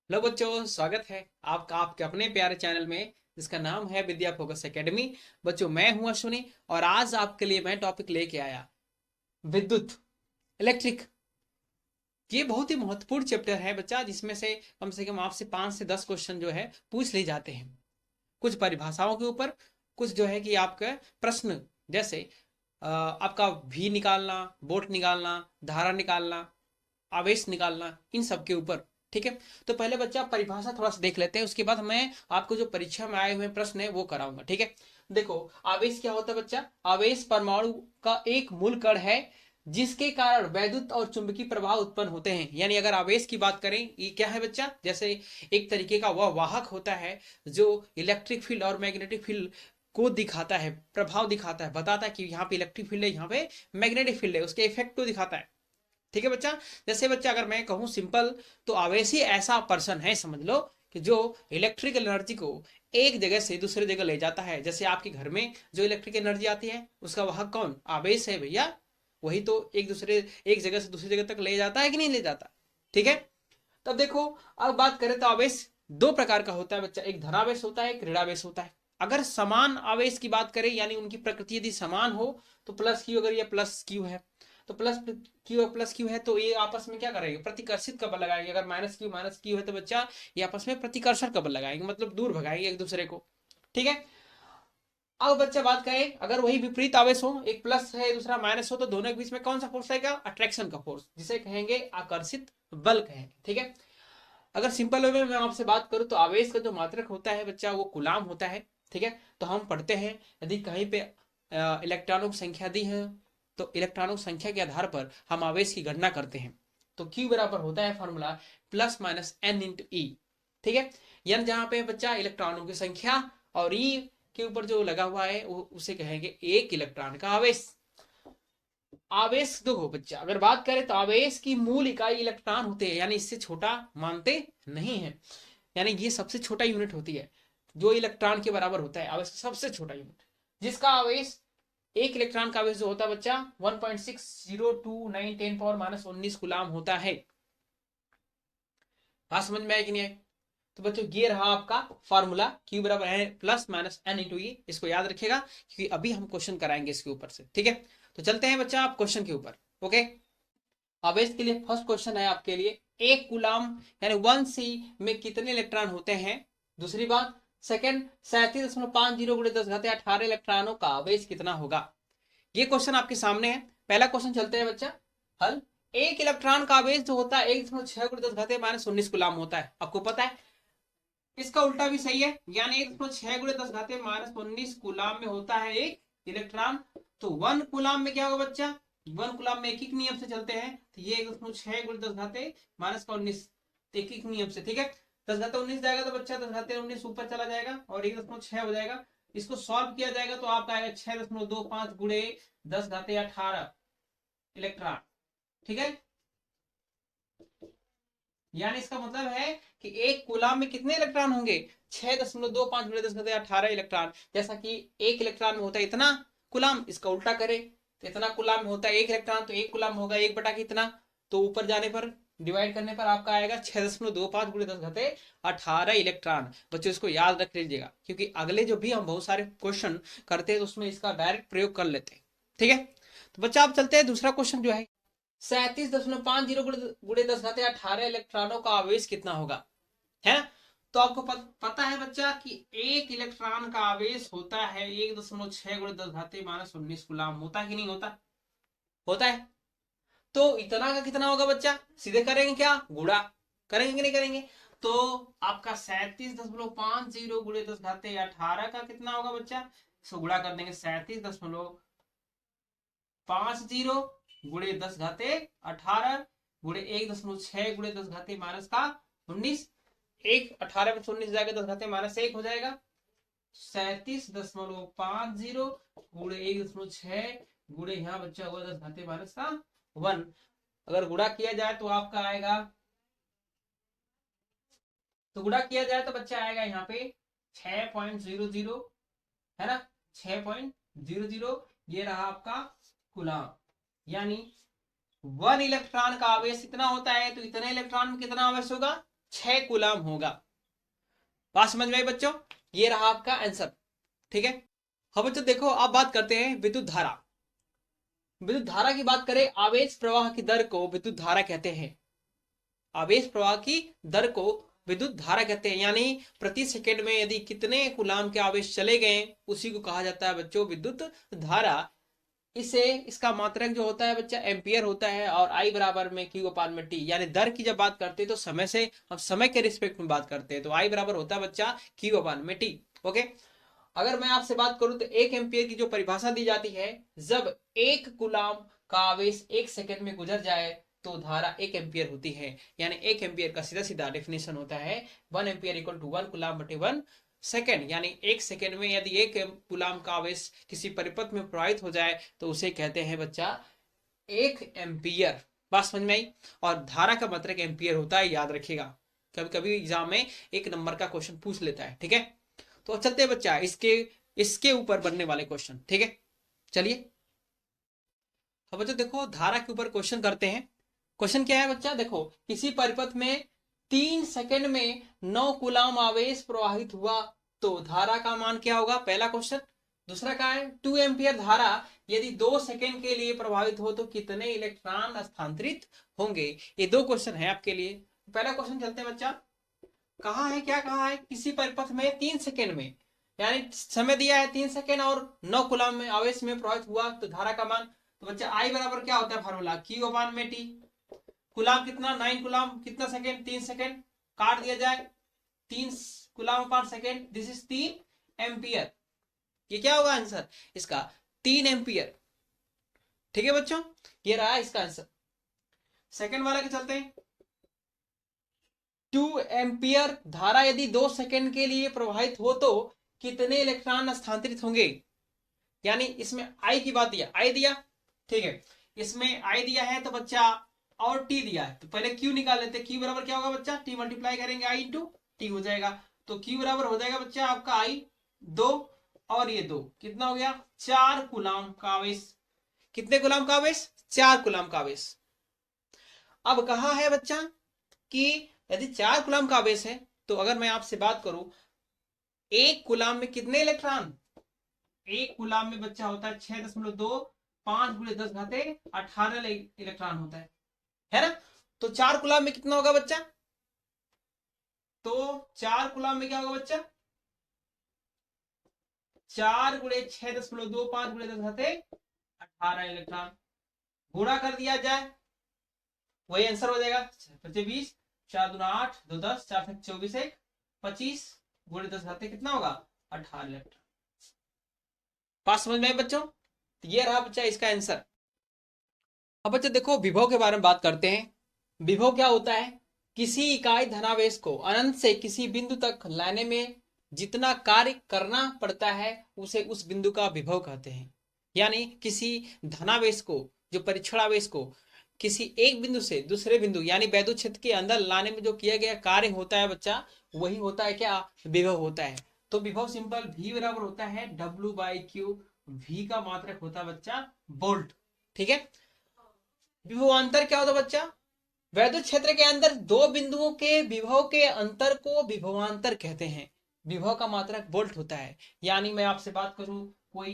Hello बच्चों, स्वागत है आपका आपके अपने प्यारे चैनल में जिसका नाम है विद्या फोकस एकेडमी। बच्चों, मैं हूं अश्विनी और आज आपके लिए मैं टॉपिक लेके आया विद्युत, इलेक्ट्रिक। ये बहुत ही महत्वपूर्ण चैप्टर है बच्चा, जिसमें से कम आपसे 5 से 10 क्वेश्चन जो है पूछ ले जाते हैं। कुछ परिभाषाओं के ऊपर, कुछ जो है कि आपका प्रश्न, जैसे आपका भी निकालना, वोल्ट निकालना, धारा निकालना, आवेश निकालना, इन सब के ऊपर। ठीक है। तो पहले बच्चा परिभाषा थोड़ा सा देख लेते हैं, उसके बाद मैं आपको जो परीक्षा में आए हुए प्रश्न है वो कराऊंगा। ठीक है। देखो, आवेश क्या होता है बच्चा? आवेश परमाणु का एक मूल कण है जिसके कारण वैद्युत और चुंबकीय प्रभाव उत्पन्न होते हैं। यानी अगर आवेश की बात करें, ये क्या है बच्चा? जैसे एक तरीके का वह वाहक होता है जो इलेक्ट्रिक फील्ड और मैग्नेटिक फील्ड को दिखाता है, प्रभाव दिखाता है, बताता है कि यहाँ पे इलेक्ट्रिक फील्ड है, यहाँ पे मैग्नेटिक फील्ड है, उसके इफेक्ट को दिखाता है। ठीक है बच्चा। जैसे बच्चा अगर मैं कहूं सिंपल, तो आवेशी ऐसा पर्सन है, समझ लो, कि जो इलेक्ट्रिकल एनर्जी को एक जगह से दूसरे जगह ले जाता है। जैसे आपके घर में जो इलेक्ट्रिक एनर्जी आती है, उसका वाहक कौन? आवेश है भैया। वही तो एक जगह से दूसरी जगह तक ले जाता है कि नहीं ले जाता? ठीक है। तब देखो, अब बात करें तो आवेश दो प्रकार का होता है बच्चा, एक धनावेश होता है, एक ऋणावेश होता है। अगर समान आवेश की बात करें, यानी उनकी प्रकृति यदि समान हो, तो प्लस क्यू, अगर ये प्लस क्यू है तो प्लस क्यू है, तो ये आपस में क्या करेंगे? प्रतिकर्षित का बल लगाएंगे। अगर माइनस क्यू है तो बच्चा ये आपस में प्रतिकर्षण का बल लगाएंगे, मतलब दूर भगाएंगे एक दूसरे को। ठीक है। अब बच्चा बात करें, अगर वही विपरीत आवेश हो, एक प्लस है दूसरा माइनस हो, तो दोनों के बीच में कौन सा फोर्स आएगा? अट्रैक्शन का फोर्स, जिसे कहेंगे आकर्षित बल कहेंगे। ठीक है। अगर सिंपल वे में मैं आपसे बात करूं, तो आवेश का जो मात्रक होता है बच्चा, वो गुलाम होता है। ठीक है। तो हम पढ़ते हैं, यदि कहीं पे इलेक्ट्रॉनों की संख्या दी है, तो इलेक्ट्रॉनों की संख्या के आधार पर हम आवेश की गणना करते हैं। तो Q बराबर होता है formula plus minus n into e. ठीक है। एन जहां पे बच्चा इलेक्ट्रॉनों की संख्या, और ई के ऊपर जो लगा हुआ है वो उसे कहेंगे एक इलेक्ट्रॉन का आवेश। आवेश देखो बच्चा, अगर बात करें तो आवेश की मूल इकाई इलेक्ट्रॉन होते हैं, यानी इससे छोटा मानते नहीं है। यानी ये सबसे छोटा यूनिट होती है जो इलेक्ट्रॉन के बराबर होता है, आवेश का सबसे छोटा यूनिट, जिसका आवेश, एक इलेक्ट्रॉन का आवेश जो होता है बच्चा 1.602910 गुलाम होता है। बात समझ में आया कि नहीं आया? तो बच्चों, ये रहा आपका फॉर्मूला, क्यू बराबर है प्लस माइनस एन इंटू ई। इसको याद रखिएगा, क्योंकि अभी हम क्वेश्चन कराएंगे इसके ऊपर से। ठीक है। तो चलते हैं बच्चा आप क्वेश्चन के ऊपर। ओके। आवेश के लिए फर्स्ट क्वेश्चन है आपके लिए, एक गुलाम यानी 1 सी में कितने इलेक्ट्रॉन होते हैं? दूसरी बात, सेकंड, 37.50 गुणे 10 घाते 18 इलेक्ट्रॉनों का आवेश कितना होगा? ये क्वेश्चन आपके सामने है। पहला क्वेश्चन चलते हैं बच्चा हल। एक इलेक्ट्रॉन का आवेश जो होता है 1.6 गुणे 10 घाते -19 गुलाम होता है, आपको पता है। इसका उल्टा भी सही है, यानी 1.6 गुणे 10 घाते -19 गुलाम में होता है एक इलेक्ट्रॉन। तो 1 गुलाम में क्या होगा बच्चा? 1 गुलाम में एक एक नियम से चलते हैं, तो ये 1.6 गुणे 10 घाते -19 एक एक नियम से। ठीक है। 10 घाते 19 जाएगा तो बच्चा 10 घाते 19 ऊपर चला जाएगा और 1.6 हो जाएगा। इसको सॉल्व किया जाएगा तो आपका आएगा 6.25 गुणे 10 घाते 18 इलेक्ट्रॉन। ठीक है। यानी इसका मतलब है कि एक कूलाम में कितने इलेक्ट्रॉन होंगे? 6.25 गुणे 10 घाते 18 इलेक्ट्रॉन। जैसा कि एक इलेक्ट्रॉन में होता है इतना कूलाम, इसका उल्टा करें तो इतना कूलाम में होता है एक इलेक्ट्रॉन, तो एक कूलाम होगा 1/कितना, तो ऊपर जाने पर, डिवाइड करने पर आपका आएगा 6.25 गुणे 10 घाते 18 इलेक्ट्रॉन। बच्चों, इसको याद रख लीजिएगा, क्योंकि अगले जो भी हम बहुत सारे क्वेश्चन करते हैं तो उसमें इसका डायरेक्ट प्रयोग कर लेते हैं। ठीक है। तो बच्चा आप चलते हैं दूसरा क्वेश्चन जो है, 37.50 गुणे 10 घाते 18 इलेक्ट्रॉनों का आवेश कितना होगा? है ना? तो आपको पता है बच्चा कि एक इलेक्ट्रॉन का आवेश होता है 1.6 गुणे 10 घाते -19 गुलाम। होता है कि नहीं होता? होता है। तो इतना का कितना होगा बच्चा? सीधे करेंगे क्या? गुणा करेंगे कि नहीं करेंगे? तो आपका 37.50 गुणे 10 घाते 18 का कितना होगा बच्चा? इसको गुणा कर देंगे, 37.50 गुणे 10 घाते 18 गुणे 1.6 गुणे 10 घाते -19। 18 में से 19 जाएगा, 10 घाते -1 हो जाएगा। 37.50 गुणे 1.6 बच्चा हुआ 10 घाते -1। अगर गुणा किया जाए तो आपका आएगा, तो गुणा किया जाए तो बच्चा आएगा यहाँ पे 6.00, है ना? 6.00, ये रहा आपका गुलाम। यानी 1 इलेक्ट्रॉन का आवेश इतना होता है, तो इतने इलेक्ट्रॉन में कितना आवेश होगा? 6 कूलाम होगा। बात समझ में आई बच्चों? ये रहा आपका आंसर। ठीक है। अब बच्चों देखो, आप बात करते हैं विद्युत धारा। विद्युत धारा की बात करें, आवेश प्रवाह की दर को विद्युत धारा कहते हैं। आवेश प्रवाह की दर को विद्युत धारा कहते हैं, यानी प्रति सेकंड में यदि कितने कूलाम के आवेश चले गए, उसी को कहा जाता है बच्चों विद्युत धारा। इसे इसका मात्रक जो होता है बच्चा एम्पियर होता है, और आई बराबर में क्यू अपान में टी। यानी दर की जब बात करते हैं तो समय से, हम समय के रिस्पेक्ट में बात करते हैं, तो आई बराबर होता है बच्चा क्यू अपान में टी। ओके। अगर मैं आपसे बात करूं तो 1 एम्पियर की जो परिभाषा दी जाती है, जब 1 कूलाम का आवेश 1 सेकंड में गुजर जाए तो धारा 1 एम्पियर होती है। यानी 1 एम्पियर का सीधा सीधा डेफिनेशन होता है 1 एम्पियर इक्वल टू 1 कूलाम बटे 1 सेकेंड। यानी 1 सेकेंड में यदि 1 कूलाम का आवेश किसी परिपथ में प्रवाहित हो जाए तो उसे कहते हैं बच्चा 1 एम्पियर। बात समझ में आई? और धारा का मात्रक एम्पियर होता है, याद रखिएगा। कभी कभी एग्जाम में 1 नंबर का क्वेश्चन पूछ लेता है। ठीक है, तो चलते हैं बच्चा इसके ऊपर बनने वाले क्वेश्चन। ठीक है, चलिए। अब बच्चा देखो, धारा के ऊपर क्वेश्चन करते हैं। क्वेश्चन क्या है बच्चा? देखो, किसी परिपथ में 3 सेकंड में 9 कूलाम आवेश प्रवाहित हुआ तो धारा का मान क्या होगा? पहला क्वेश्चन। दूसरा क्या है? 2 एम्पियर धारा यदि 2 सेकंड के लिए प्रवाहित हो तो कितने इलेक्ट्रॉन स्थानांतरित होंगे? ये 2 क्वेश्चन है आपके लिए। पहला क्वेश्चन चलते हैं बच्चा। कहा है, क्या कहा है? किसी परिपथ में 3 सेकंड में, यानी समय दिया है 3 सेकंड और 9 कूलाम में आवेश में प्रवाहित हुआ तो धारा का मान। तो बच्चा आई बराबर क्या होता है? फार्मूला क्यू अपान में टी। कूलाम कितना? 9 कूलाम कितना सेकंड? 3 सेकंड। काट दिया जाए 3 कूलाम पर सेकंड, दिस इज 3 एम्पियर। ये क्या होगा आंसर इसका? 3 एम्पियर। ठीक है बच्चों, ये रहा इसका आंसर। सेकंड वाला के चलते हैं। 2 एम्पियर धारा यदि 2 सेकंड के लिए प्रवाहित हो तो कितने इलेक्ट्रॉन स्थानांतरित होंगे? यानी इसमें आई की बात दिया, आई दिया। ठीक है, इसमें आई दिया है तो बच्चा और टी दिया है, तो पहले क्यू निकाल लेते हैं। क्यू बराबर क्या होगा बच्चा? टी मल्टीप्लाई करेंगे आई इंटू टी हो जाएगा। तो क्यू बराबर हो जाएगा बच्चा आपका आई 2 और ये 2, कितना हो गया? 4 कूलाम का आवेश। कितने कूलाम का आवेश? 4 कूलाम का आवेश। अब कहा है बच्चा कि यदि 4 कूलाम का आवेश है तो अगर मैं आपसे बात करूं 1 कूलाम में कितने इलेक्ट्रॉन? 1 कूलाम में बच्चा होता है 6.2 5 गुणे 10 घाते 18 इलेक्ट्रॉन होता है ना? तो 4 कूलाम में कितना होगा बच्चा? तो 4 कूलाम में क्या होगा बच्चा? 4 गुणे 6.2 5 गुणे 10 घाते 18 इलेक्ट्रॉन। गुणा कर दिया जाए, वही आंसर हो जाएगा 25 4 दूना 8 2 10 4 से 24 1 25 गुणे 10 घाते कितना होगा? 18 इलेक्ट्रॉन। बात समझ में आई बच्चों? तो ये रहा बच्चा इसका आंसर। अब बच्चा देखो, विभव के बारे में बात करते हैं। विभव क्या होता है? किसी इकाई धनावेश को अनंत से किसी बिंदु तक लाने में जितना कार्य करना पड़ता है उसे उस बिंदु का विभव कहते हैं। यानी किसी धनावेश को, जो परीक्षणावेश को किसी एक बिंदु से दूसरे बिंदु यानी वैद्युत क्षेत्र के अंदर लाने में जो किया गया कार्य होता है बच्चा, वही होता है क्या? विभव होता है। तो विभव सिंपल V बराबर होता है W/Q। V का मात्रक होता है बच्चा वोल्ट। ठीक है। विभवांतर क्या होता है बच्चा? वैद्युत क्षेत्र के अंदर 2 बिंदुओं के विभव के अंतर को विभवांतर कहते हैं। विभव का मात्रक वोल्ट होता है। यानी मैं आपसे बात करूं, कोई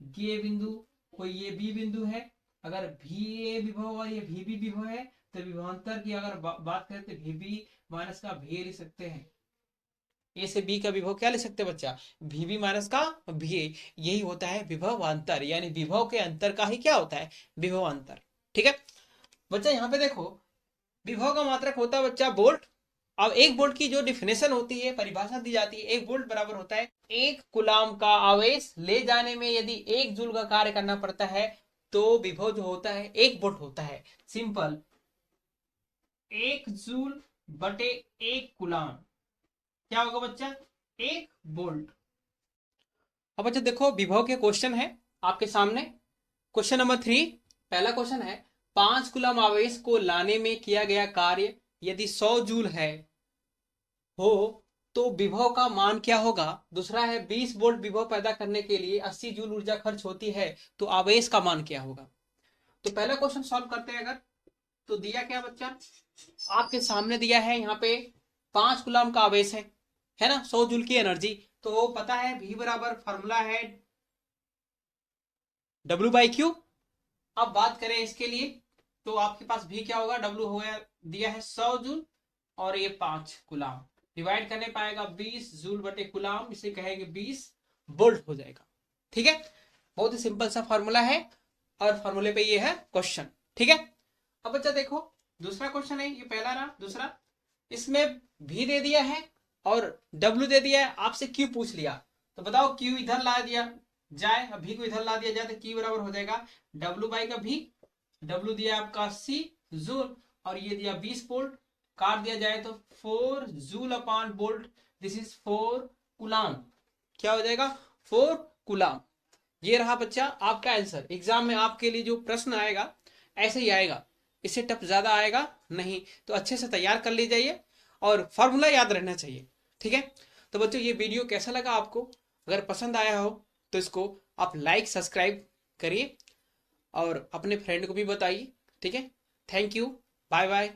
ये बिंदु, कोई ये बी बिंदु है, अगर भी ए विभव और ये भी बी विभव है तो विभवांतर की अगर बात करें तो भी बी माइनस का भी लिख सकते हैं। ए से बी का विभव क्या लिख सकते हैं बच्चा? भी बी माइनस का भी। यही होता है विभवांतर, यानी विभव के अंतर का ही क्या होता है? विभवांतर। ठीक है बच्चा, यहाँ पे देखो विभव का मात्रक होता है बच्चा वोल्ट। अब 1 वोल्ट की जो डिफिनेशन होती है, परिभाषा दी जाती है, 1 वोल्ट बराबर होता है 1 कूलाम का आवेश ले जाने में यदि 1 जूल का कार्य करना पड़ता है तो विभव जो होता है 1 वोल्ट होता है। सिंपल 1 जूल बटे 1 कूलाम क्या होगा बच्चा? 1 वोल्ट। अब बच्चा देखो, विभव के क्वेश्चन है आपके सामने। क्वेश्चन नंबर 3, पहला क्वेश्चन है 5 कूलाम आवेश को लाने में किया गया कार्य यदि 100 जूल है हो तो विभव का मान क्या होगा? दूसरा है 20 वोल्ट विभव पैदा करने के लिए 80 जूल ऊर्जा खर्च होती है तो आवेश का मान क्या होगा? तो पहला क्वेश्चन सॉल्व करते हैं। अगर तो दिया क्या बच्चा? आपके सामने दिया है यहाँ पे 5 कूलम का आवेश है ना, 100 जूल की एनर्जी। तो पता है V बराबर फॉर्मूला है W/Q। अब बात करें इसके लिए, तो आपके पास V क्या होगा, W हो गया, दिया है 100 जूल और ये 5 कूलम, डिवाइड करने पाएगा 20 जूल बटे कूलम, इसे कहेंगे 20 वोल्ट हो जाएगा। ठीक है, बहुत ही सिंपल सा फॉर्मूला है और फॉर्मूले पे ये है क्वेश्चन। ठीक है, अब बच्चा देखो दूसरा क्वेश्चन है, ये पहला रहा, दूसरा इसमें V दे दिया है और W दे दिया है, आपसे Q पूछ लिया, तो बताओ Q इधर ला दिया जाए, अब V को इधर ला दिया जाए तो Q बराबर हो जाएगा W बाई का V। W दिया आपका C जूल और ये दिया 20 वोल्ट, काट दिया जाए तो 4 joule upon volt, this is 4 coulomb. क्या हो जाएगा, 4 कूलम। ये रहा बच्चा आपका आंसर। एग्जाम में आपके लिए जो प्रश्न आएगा ऐसे ही आएगा, इससे टफ ज्यादा आएगा नहीं, तो अच्छे से तैयार कर ली जाइए और फॉर्मूला याद रहना चाहिए। ठीक है, तो बच्चों ये वीडियो कैसा लगा आपको, अगर पसंद आया हो तो इसको आप लाइक सब्सक्राइब करिए और अपने फ्रेंड को भी बताइए। ठीक है, थैंक यू, बाय बाय।